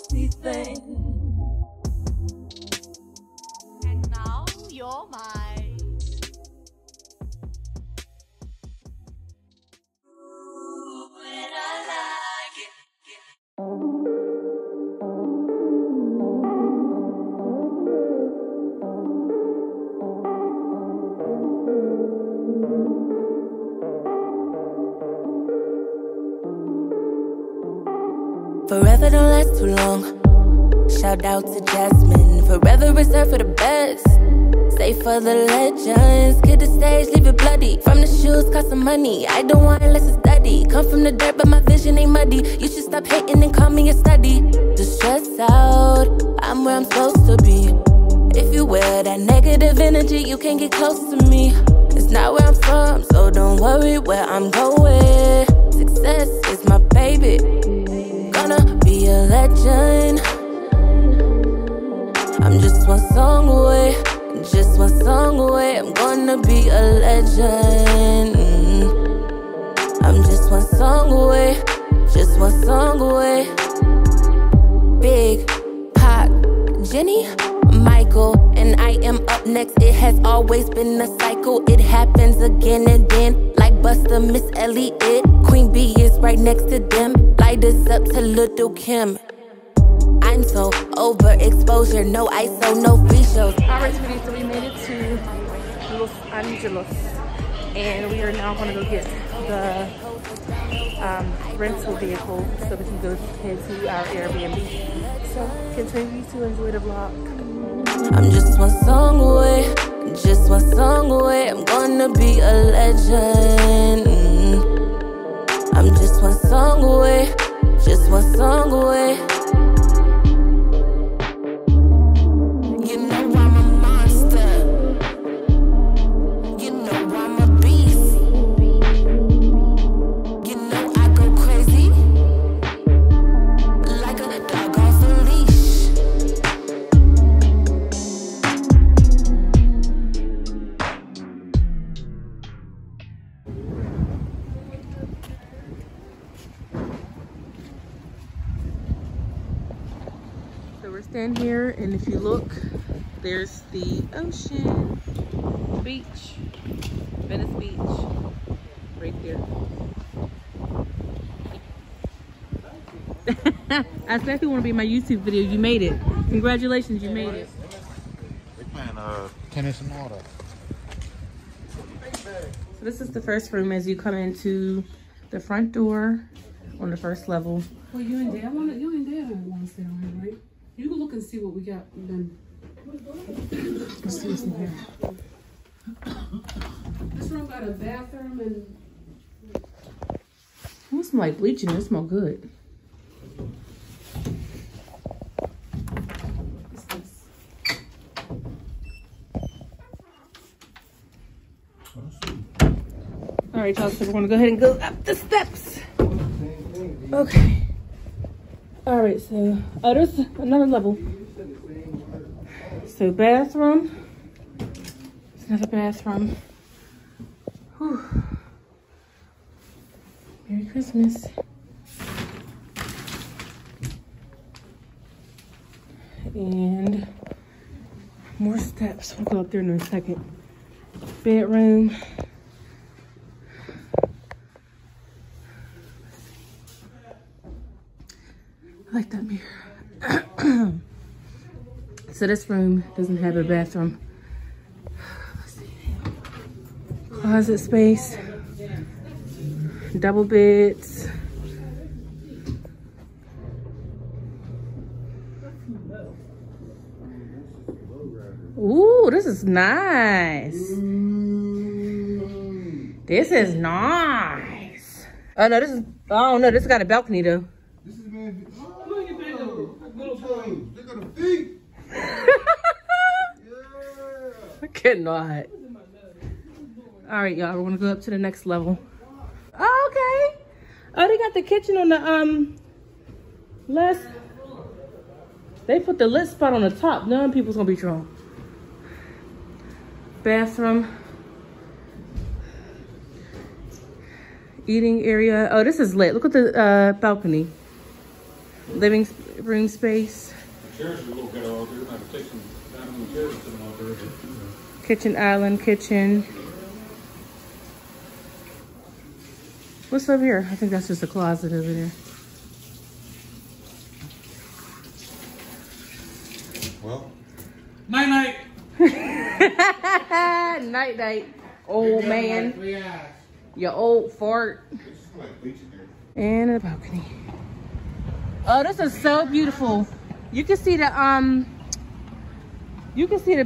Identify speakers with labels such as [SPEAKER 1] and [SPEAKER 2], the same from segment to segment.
[SPEAKER 1] Sweet thing.
[SPEAKER 2] And now you're mine.
[SPEAKER 1] When I like it. Forever don't last too long. Shout out to Jasmine. Forever reserved for the best. Stay for the legends. Get the stage, leave it bloody. From the shoes, cost some money. I don't want it unless it's dirty. Come from the dirt, but my vision ain't muddy. You should stop hating and call me a study. Just stress out, I'm where I'm supposed to be. If you wear that negative energy, you can't get close to me. It's not where I'm from, so don't worry where I'm going. Success is my baby. Gonna be a legend. I'm just one song away. Just one song away, I'm gonna be a legend. I'm just one song away, just one song away. Big Pop, Jenny, Michael, and I am up next. It has always been a cycle. It happens again and then, like Buster, Miss Elliott. Queen Bee is right next to them. Light us up to Little Kim. I'm so overexposure, no ISO, no free shows.
[SPEAKER 3] Alright, sweeties, so we made it to Los Angeles, and we are now going to go get the rental vehicle so we can go head to our Airbnb. So continue to enjoy the vlog.
[SPEAKER 1] I'm just one song away, just one song away. I'm gonna be a legend. I'm just one song away, just one song away.
[SPEAKER 3] Stand here, and if you look, there's the ocean, beach, Venice Beach, right there. That's exactly want to be my YouTube video. You made it. Congratulations, you made it.
[SPEAKER 4] They playing tennis and all that.
[SPEAKER 3] So this is the first room as you come into the front door on the first level.
[SPEAKER 5] Well, you and Dad want to stay on here, right? You can look and see what we got then. Let's see what's in here. This room got a bathroom and...
[SPEAKER 3] It smells like bleaching. It smells good.
[SPEAKER 5] What's this?
[SPEAKER 3] All right, y'all, so we're going to go ahead and go up the steps. Okay. All right, so, oh, there's another level. So, bathroom. There's another bathroom. Whew. Merry Christmas. And more steps. We'll go up there in a second. Bedroom. I like that mirror. So this room doesn't have a bathroom. Let's see. Closet space. Double beds. Ooh, this is nice. This is nice. Oh no, this is, oh no, this got a balcony though.
[SPEAKER 4] This is man. Little toes. Look at the feet.
[SPEAKER 3] I cannot. All right, y'all, we're gonna go up to the next level. Oh, okay. Oh, they got the kitchen on the last. They put the lit spot on the top. None people's gonna be drawn. Bathroom. Eating area. Oh, this is lit. Look at the balcony. Living room space. Kitchen island, kitchen. What's over here? I think that's just a closet over there.
[SPEAKER 4] Well,
[SPEAKER 3] night. Night. Old man. You old fart. And a balcony. Oh, this is so beautiful. You can see the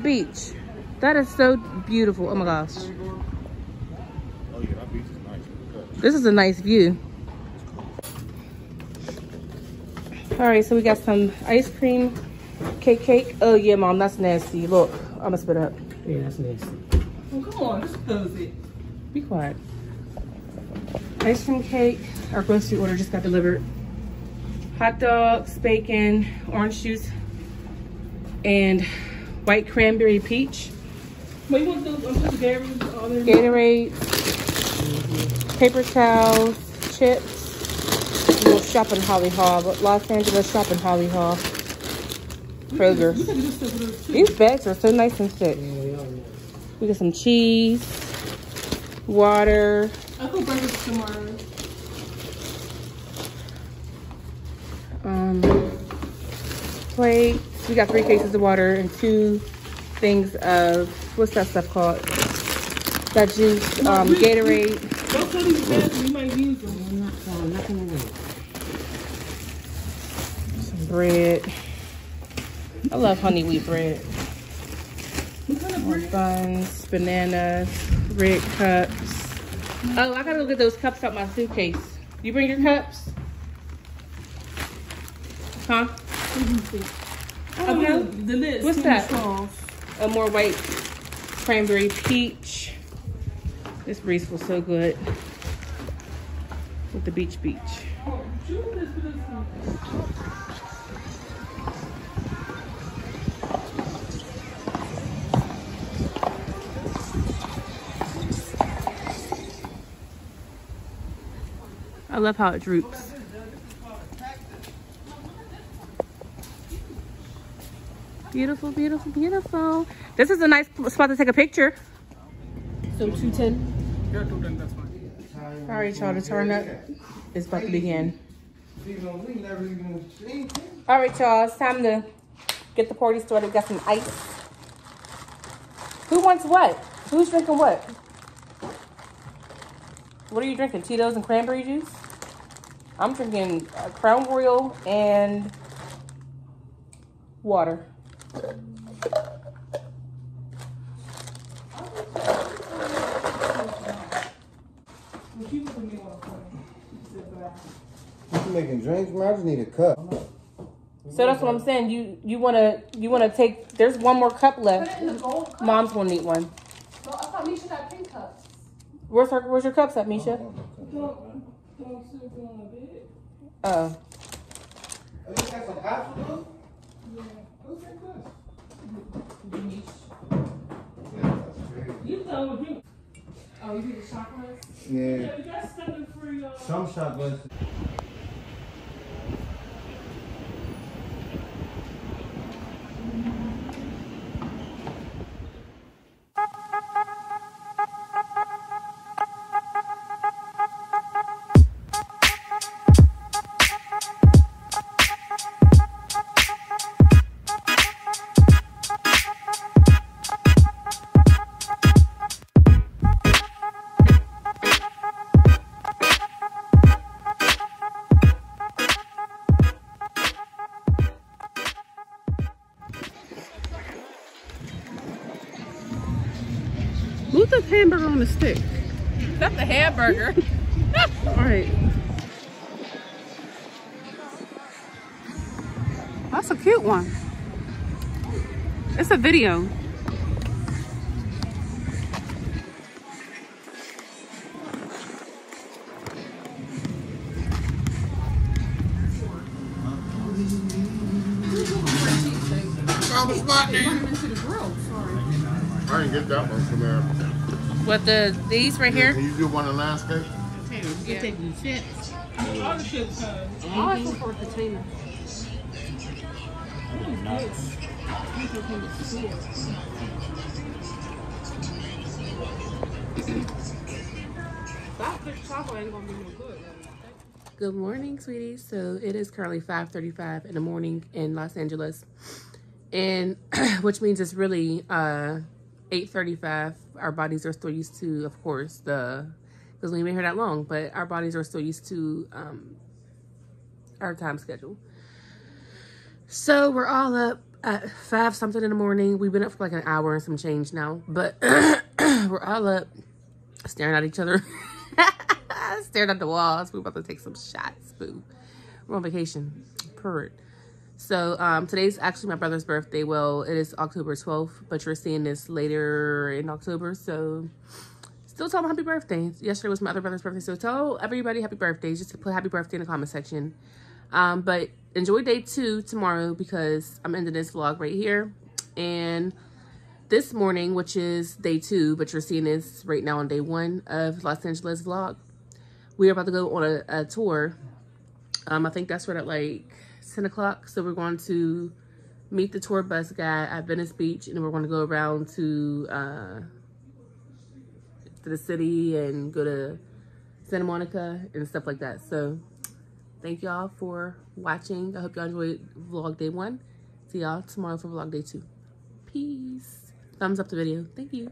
[SPEAKER 3] beach. That is so beautiful. Oh my gosh.
[SPEAKER 4] oh yeah, that beach is nice.
[SPEAKER 3] This is a nice view. All right, so we got some ice cream, cake. Oh yeah, Mom, that's nasty. Look, I'm gonna spit up.
[SPEAKER 5] Yeah, that's nasty.
[SPEAKER 3] Oh, come on, just close it. Be quiet. Ice cream cake. Our grocery order just got delivered. Hot dogs, bacon, orange juice, and white cranberry peach. What you want to do? Gatorade, paper towels, chips. Little shopping Holly Haul, Los Angeles shopping Holly Haul. Kroger. These bags are so nice and thick. We got some cheese, water.
[SPEAKER 5] I'll go breakfast tomorrow.
[SPEAKER 3] Plates. We got 3 cases of water and 2 things of, what's that stuff called? That juice, Gatorade.
[SPEAKER 5] Don't put these bags, we might use them. I'm not gonna wait.
[SPEAKER 3] Some bread. I love honey wheat bread. More buns, bananas, red cups. Oh, I gotta go get those cups out my suitcase. You bring your cups? Huh?
[SPEAKER 5] Okay. The list.
[SPEAKER 3] What's that? A more white cranberry peach. This breeze feels so good with the beach. I love how it droops. Beautiful. This is a nice spot to take a picture.
[SPEAKER 5] So 210.
[SPEAKER 4] Yeah, 210, that's fine.
[SPEAKER 3] All right, y'all, the turn up is about to begin. All right, y'all, it's time to get the party started. We got some ice. Who wants what? Who's drinking what? What are you drinking? Tito's and cranberry juice? I'm drinking Crown Royal and water.
[SPEAKER 4] You making drinks, man? I just need a cup.
[SPEAKER 3] So that's what I'm saying. You wanna take? There's one more cup left.
[SPEAKER 5] Put it in the gold cup.
[SPEAKER 3] Mom's gonna need one.
[SPEAKER 5] Well, I thought Misha got pink cups.
[SPEAKER 3] Where's your cups at, Misha?
[SPEAKER 5] Don't sit on the bed.
[SPEAKER 3] Oh.
[SPEAKER 4] Oh, you got some capsules?
[SPEAKER 5] You know, oh, you need the chocolates?
[SPEAKER 4] Yeah.
[SPEAKER 5] You got something for your...
[SPEAKER 4] Some chocolates.
[SPEAKER 5] Who's this hamburger on the stick?
[SPEAKER 3] That's the hamburger.
[SPEAKER 5] All right. That's a cute one. It's a video.
[SPEAKER 4] Found the spot there.
[SPEAKER 5] Into the grill, sorry.
[SPEAKER 4] I didn't get that one from there.
[SPEAKER 3] What these right
[SPEAKER 4] Can
[SPEAKER 3] here?
[SPEAKER 4] you do one of the landscape?
[SPEAKER 5] Potatoes.
[SPEAKER 3] You're taking the chips. All the chips,
[SPEAKER 5] I always look for a container. That fish taco ain't gonna be no good. Good morning, sweeties. So it is currently 5:35 in the morning in Los Angeles, and which means it's really 8:35. Our bodies are still used to, of course, because we ain't been here that long, but our bodies are still used to our time schedule. So we're all up at 5 something in the morning. We've been up for like an hour and some change now, but we're all up staring at each other. Staring at the walls. We're about to take some shots, boo. We're on vacation. Purr. So today's actually my brother's birthday. Well, it is October 12th, but you're seeing this later in October, so still tell him happy birthday. Yesterday was my other brother's birthday, so tell everybody happy birthday. Just to put happy birthday in the comment section. But enjoy day 2 tomorrow, because I'm ending this vlog right here. And this morning, which is day 2, but you're seeing this right now on day 1 of Los Angeles vlog, we're about to go on a tour. I think that's right at like 10 o'clock. So we're going to meet the tour bus guy at Venice Beach, and then we're going to go around to the city and go to Santa Monica and stuff like that. So thank y'all for watching. I hope y'all enjoyed vlog day 1. See y'all tomorrow for vlog day 2. Peace. Thumbs up the video. Thank you.